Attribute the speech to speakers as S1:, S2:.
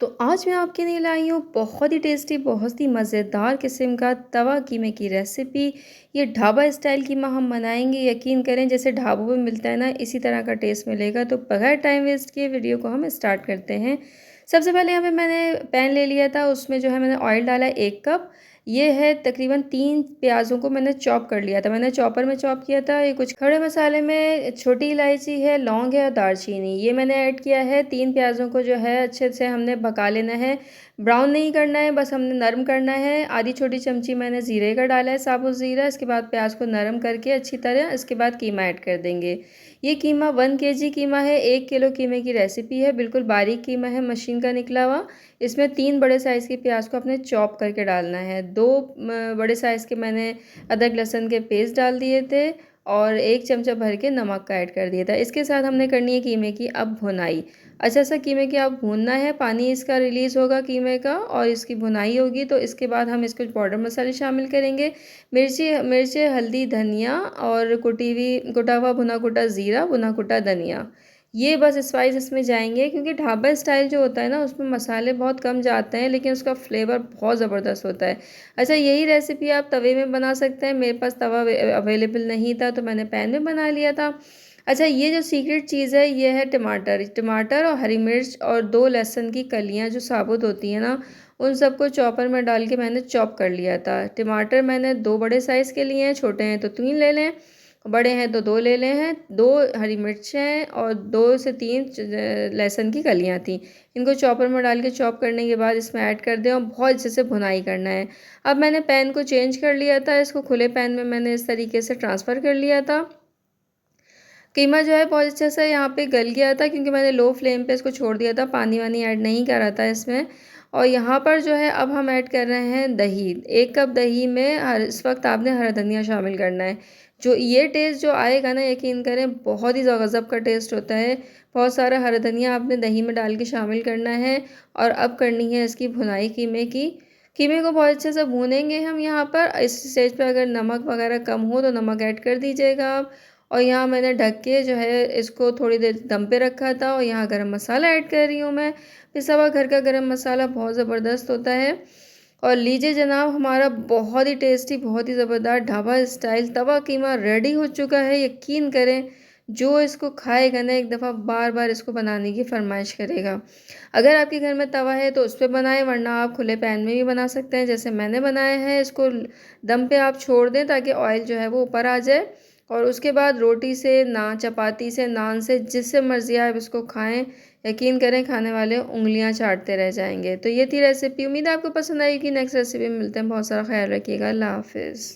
S1: तो आज मैं आपके लिए लाई हूँ बहुत ही टेस्टी, बहुत ही मज़ेदार किस्म का तवा कीमे की रेसिपी। ये ढाबा स्टाइल कीमा हम बनाएंगे, यकीन करें जैसे ढाबों में मिलता है ना, इसी तरह का टेस्ट मिलेगा। तो बगैर टाइम वेस्ट किए वीडियो को हम स्टार्ट करते हैं। सबसे पहले यहाँ पे मैंने पैन ले लिया था, उसमें जो है मैंने ऑयल डाला 1 कप। ये है तकरीबन 3 प्याज़ों को मैंने चॉप कर लिया था, मैंने चॉपर में चॉप किया था। ये कुछ खड़े मसाले में छोटी इलायची है, लौंग है और दालचीनी, ये मैंने ऐड किया है। 3 प्याज़ों को जो है अच्छे से हमने पका लेना है, ब्राउन नहीं करना है, बस हमने नरम करना है। आधी छोटी चमची मैंने ज़ीरे का डाला है, साबुत ज़ीरा। इसके बाद प्याज को नरम करके अच्छी तरह इसके बाद कीमा ऐड कर देंगे। ये कीमा 1 kg कीमा है, 1 किलो कीमे की रेसिपी है। बिल्कुल बारीक कीमा है, मशीन का निकला हुआ। इसमें 3 बड़े साइज़ की प्याज को अपने चॉप करके डालना है। 2 बड़े साइज़ के मैंने अदरक लहसुन के पेस्ट डाल दिए थे और 1 चमचा भर के नमक का ऐड कर दिया था। इसके साथ हमने करनी है कीमे की अब भुनाई। अच्छा सा कीमे की अब भूनना है, पानी इसका रिलीज़ होगा कीमे का और इसकी भुनाई होगी। तो इसके बाद हम इसको पाउडर मसाले शामिल करेंगे। मिर्ची, हल्दी, धनिया और कुटा हुआ भुना कुटा ज़ीरा, भुना कुटा धनिया। ये बस स्पाइस इसमें जाएंगे, क्योंकि ढाबा स्टाइल जो होता है ना, उसमें मसाले बहुत कम जाते हैं लेकिन उसका फ्लेवर बहुत ज़बरदस्त होता है। अच्छा, यही रेसिपी आप तवे में बना सकते हैं। मेरे पास तवा अवेलेबल नहीं था तो मैंने पैन में बना लिया था। अच्छा, ये जो सीक्रेट चीज़ है ये है टमाटर। टमाटर और हरी मिर्च और 2 लहसुन की कलियाँ जो साबुत होती हैं ना, उन सबको चॉपर में डाल के मैंने चॉप कर लिया था। टमाटर मैंने 2 बड़े साइज़ के लिए हैं, छोटे हैं तो 3 ले लें, बड़े हैं तो 2 ले लें हैं। 2 हरी मिर्चें और 2 से 3 लहसुन की कलियाँ थी। इनको चॉपर में डाल के चॉप करने के बाद इसमें ऐड कर दें और बहुत अच्छे से भुनाई करना है। अब मैंने पैन को चेंज कर लिया था, इसको खुले पैन में मैंने इस तरीके से ट्रांसफ़र कर लिया था। कीमा जो है बहुत अच्छे से यहाँ पे गल गया था, क्योंकि मैंने लो फ्लेम पे इसको छोड़ दिया था, पानी वानी ऐड नहीं करा था इसमें। और यहाँ पर जो है अब हम ऐड कर रहे हैं दही। 1 कप दही में इस वक्त आपने हरा धनिया शामिल करना है। जो ये टेस्ट जो आएगा ना, यकीन करें बहुत ही गज़ब का टेस्ट होता है। बहुत सारा हरा धनिया आपने दही में डाल के शामिल करना है। और अब करनी है इसकी भुनाई कीमे की। कीमे को बहुत अच्छे से भूनेंगे हम यहाँ पर। इस स्टेज पे अगर नमक वगैरह कम हो तो नमक ऐड कर दीजिएगा आप। और यहाँ मैंने ढक के जो है इसको थोड़ी देर दम पे रखा था। और यहाँ गरम मसाला ऐड कर रही हूँ मैं। पिसा हुआ घर का गरम मसाला बहुत ज़बरदस्त होता है। और लीजिए जनाब, हमारा बहुत ही टेस्टी, बहुत ही ज़बरदस्त ढाबा स्टाइल तवा कीमा रेडी हो चुका है। यकीन करें, जो इसको खाएगा ना, एक दफ़ा बार बार इसको बनाने की फरमाइश करेगा। अगर आपके घर में तवा है तो उस पर बनाएं, वरना आप खुले पैन में भी बना सकते हैं जैसे मैंने बनाया है। इसको दम पे आप छोड़ दें ताकि ऑयल जो है वो ऊपर आ जाए। और उसके बाद रोटी से, चपाती से, नान से, जिससे मर्ज़ी आप इसको खाएं। यकीन करें, खाने वाले उंगलियां चाटते रह जाएंगे। तो ये थी रेसिपी, उम्मीद है आपको पसंद आएगी। नेक्स्ट रेसिपी में मिलते हैं। बहुत सारा ख्याल रखिएगा। अल्लाह हाफिज़।